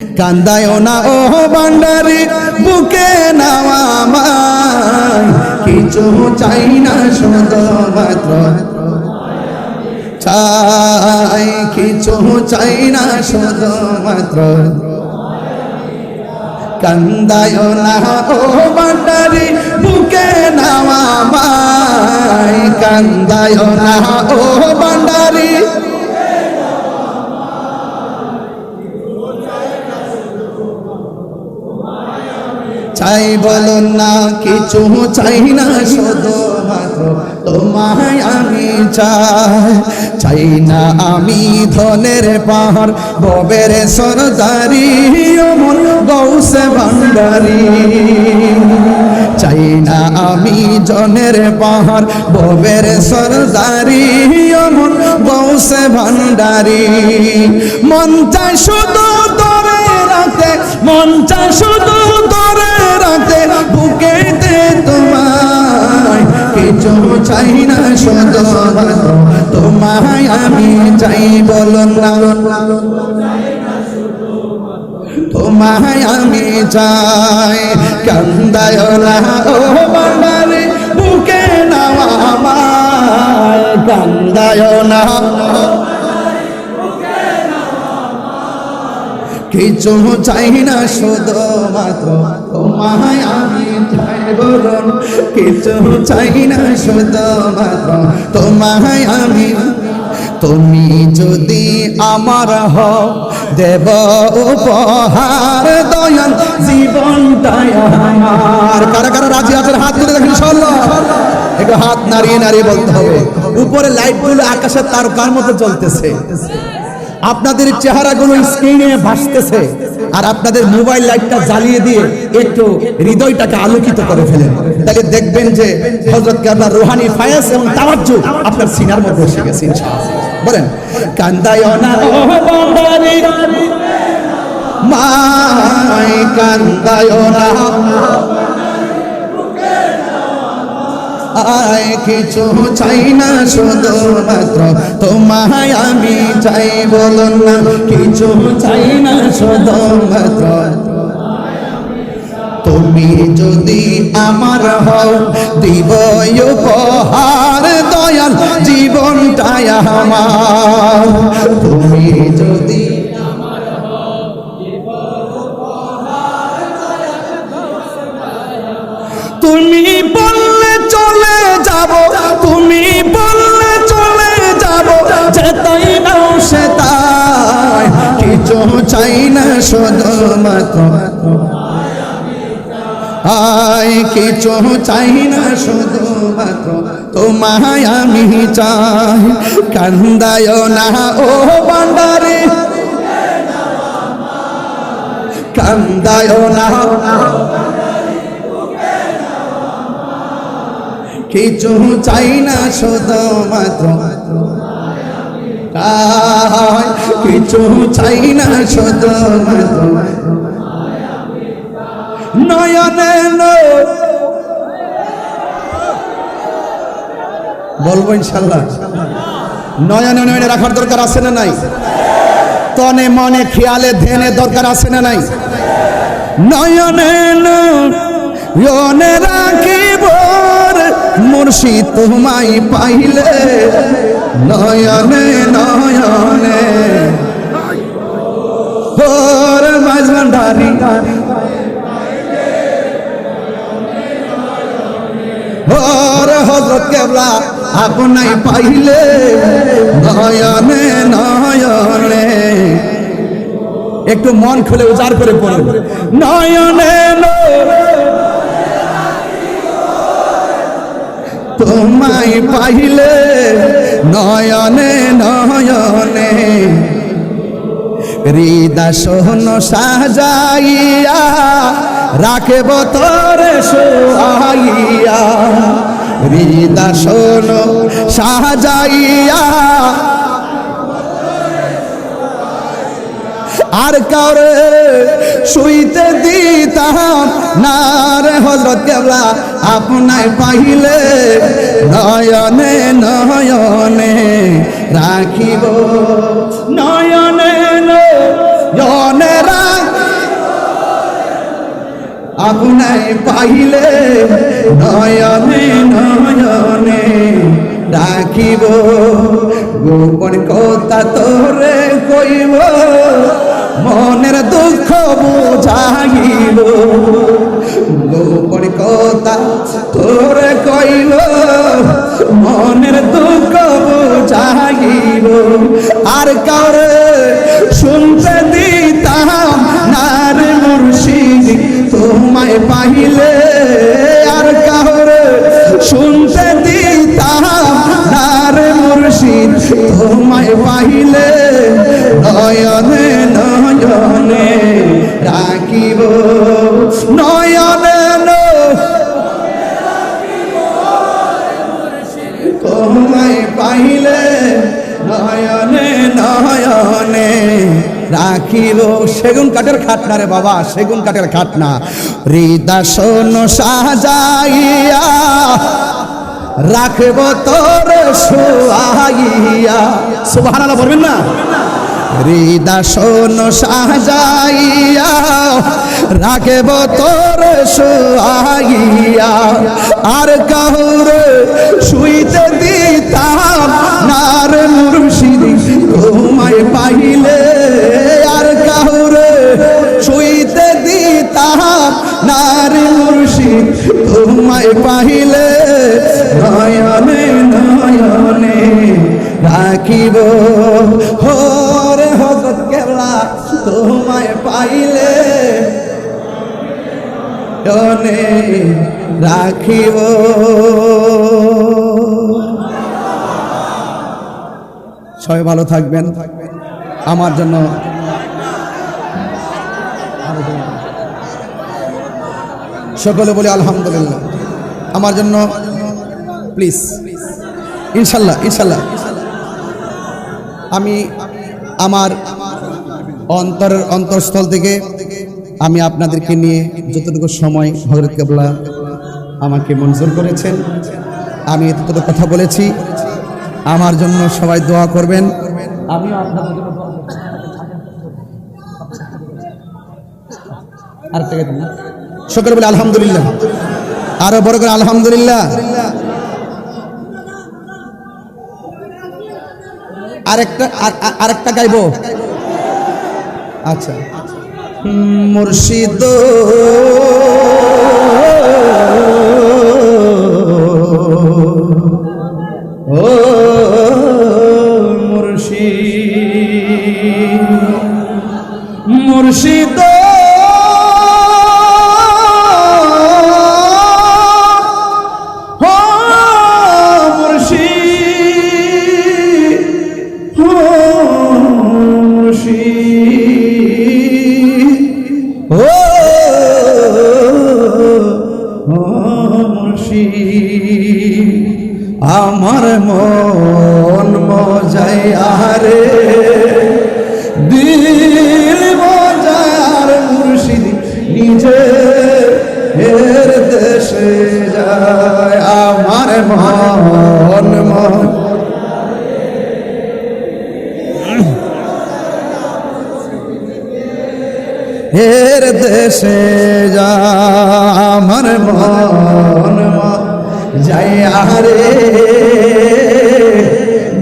কান্দায়ও না ও ভান্ডারি বুকে নাও আমায়, কিছু চাই না শুধুমাত্র চাই, কিছু চাই না শুধুমাত্র। কান্দায়ও না ও ভান্ডারি বুকে নাও আমায়, কান্দায়ও না ও ভান্ডারি চাই বলুন না, কিছু চাই না শুধুমাত্র তোমায় আমি চাই। চাই না আমি ধনের পাহাড় ভবের সরদারি অমন গৌসে ভান্ডারি, চাই না আমি জনের পাহাড় ভবের সরদারি অমন গৌসে ভান্ডারি। মন চাই শুধু ধরে রাখতে, মন চাই শুধু ধরে রাখতে বুকেতে তোমায়, কিছু চাই না শুধুমাত্র তোমায় আমি চাই বলুন না, তোমায় আমি চাই। কান্দায়ও না ও ভান্ডারি বুকে নাও আমায়, কান্দায়ও না কিছু চাই না শুধুমাত্র তোমায় আমি চাই বলুন, কিছু চাই না শুধুমাত্র তোমায় আমি। তুমি যদি আমার হও দেব উপহার দয়াল জীবনটাই আমার। কারা কারা রাজি আছেন হাত তুলে দেখেন ইনশাআল্লাহ। একটু হাত নাড়িয়ে নাড়িয়ে বলতে হবে। উপরে লাইটগুলো আকাশের তারকার মতো জ্বলতেছে, আপনাদের চেহারাগুলো স্ক্রিনে ভাসতেছে, আর আপনাদের মোবাইল লাইটটা জ্বালিয়ে দিয়ে একটু হৃদয়টাকে আলোকিত করে ফেলেন, তাহলে দেখবেন যে হযরত কেবলার রুহানি ফায়াজ এবং তাওয়াজ্জু আপনার সিনার মধ্যে এসে গেছে ইনশাআল্লাহ। বলেন কান্দায়ও না ও ভান্ডারি মাই, কান্দায়ও না আয়, কিছু চাই না শুধুমাত্র তোমায় আমি চাই বলুন না, কিছু চাই না শুধুমাত্র। তুমি যদি আমার হও দিব উপহার দয়াল জীবনটাই আমার। তুমি যদি তুমি বললে চলে যাব, তুমি বললে চলে যাব, যেতাই নাও সে তাই, কিছু চাই না শুধুমাত্র আয়, কিছু চাই না শুধুমাত্র তোমায় আমি চাই। কান্দায়ও না ও ভান্ডারি, কান্দায়ও না কিছু চাই না শুধুমাত্র, কিছু চাই না শুধুমাত্র নয়নে বলবো ইনশাআল্লাহ। নয়নে নয়নে রাখার দরকার আছে না নাই? তনে মনে খেয়ালে ধ্যানে দরকার আছে না নাই? নয়নে নয়নে রাখিব মুর্শিদ তোমায় পাইলে, নয়নে নয়নে ওর মাঝ ভান্ডারি ওর হযরত কেবলা আপনাই পাইলে, নয়নে নয়নে একটু মন খুলে উজাড় করে পড়ুন। নয়নে তোমায় পাইলে, নয়নে নয়নে হৃদয় সোহন সাজাইয়া রাখব তোরে সোহাইয়া, হৃদয় সোহন সাজাইয়া আর কাউরে শুইতে দিতাম না রে হযরত কেবলা আপনায় পাইলে, নয়নে নয়নে রাখিব, নয়নে নয়নে রাখিব আপনায় পাইলে নয়নে নয়নে রাখিব গোপন কথা তোরে কইব মনের দুঃখ বুঝাইব গোপন কথা তোরে কইব মনের দুঃখ বুঝাইব আর কাউরে শুনতে দিতাম না রে মুর্শিদ তোমায় পাইলে আর কাউরে শুনতে দিতাম না রে মুর্শিদ তোমায় পাইলে নয়নে নয়নে রাখিব নয়নে তোমায় পাইলে নয়নে নয়নে রাখিব। সেগুন কাঠের খাটনা রে বাবা, সেগুন কাঠের খাটনা। হৃদয় সাজাইয়া রাখব তোর সোয়াইয়া, সুবহানাল্লাহ বলবেন না? হৃদয় সাজাইয়া রাখব তোর সোয়াইয়া আর কাউরে শুইতে দিতাম না রে মুর্শিদ তোমায় পাইলে আর কাউরে শুইতে দিতাম না রে মুর্শিদ তোমায় পাইলে নয়নে নয়নে রাখিব। হরে হযরত কেবলা তোমায় পাইলে নয়নে রাখিব। সবাই ভালো থাকবেন। আমার জন্য সকলে বলি আলহামদুলিল্লাহ। আমার জন্য প্লিজ ইনশাল্লাহ ইনশাল্লাহ আমি আমার অন্তরের অন্তরস্থল থেকে আমি আপনাদেরকে নিয়ে যতটুকু সময় হযরত কেবলা আমাকে মঞ্জুর করেছেন আমি এতটুকু কথা বলেছি। আমার জন্য সবাই দোয়া করবেন। আমিও আপনাদের জন্য দোয়া করছি। আরেকটা গাইতেন না? সকলে বলে আলহামদুলিল্লাহ, আরো বড় করে আলহামদুলিল্লাহ। আরেকটা গাইবো? আচ্ছা। মুর্শিদ ও মুর্শিদ মুর্শিদ আমার মন মজায়ারে দিল মজার মুর্শিদ নিজে এর দেশে যায়। আমার মন এর দেশে যায়। আমার মন যাই আরে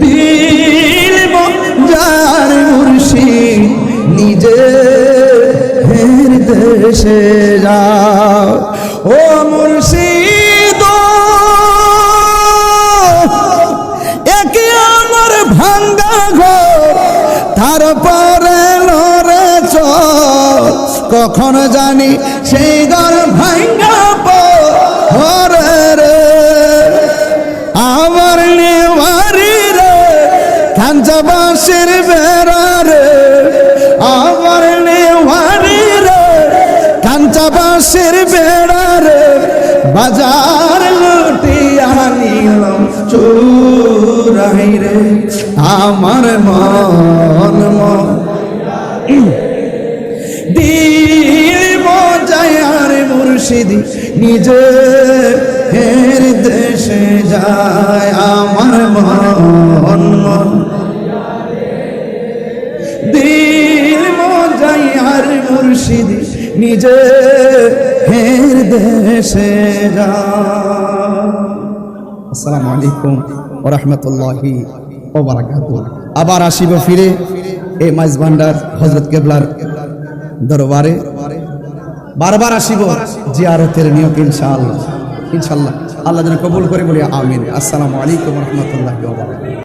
দিল মজার মুর্শিদ নিজে হের দেশে যাও। ও মুর্শিদ একে আমার ভাঙ্গা ঘর তারপরে লড়ে চল কখন জানি সেই ঘর ভাঙ্গা পরে রে আমার নেওয়ারি রে কাঞ্চাবাসের বেড়া রে আমার নেওয়ারি রে কাঞ্চাবাসের বেড়া রে বাজার লুটিয়া নিলাম চোরাই রে আমার মন দিল মজায়ার মুর্শিদ নিজে হের দেশে যায়। আমার মন দিল মজায়ার মুর্শিদ নিজে হের দেশে যা। আসসালামু আলাইকুম ওয়া রাহমাতুল্লাহি ওয়া বারাকাতুহু। আবার আসিব ফিরে এই মাইজ ভান্ডার হযরত কেবলার দরবারে, বারবার আসিব জিয়ারতের নিয়ত ইনশাআল্লাহ। ইনশাআল্লাহ আল্লাহ যেন কবুল করে বলি আমিন। আসসালামু আলাইকুম ওয়া রাহমাতুল্লাহি ওয়া বারাকাতুহু।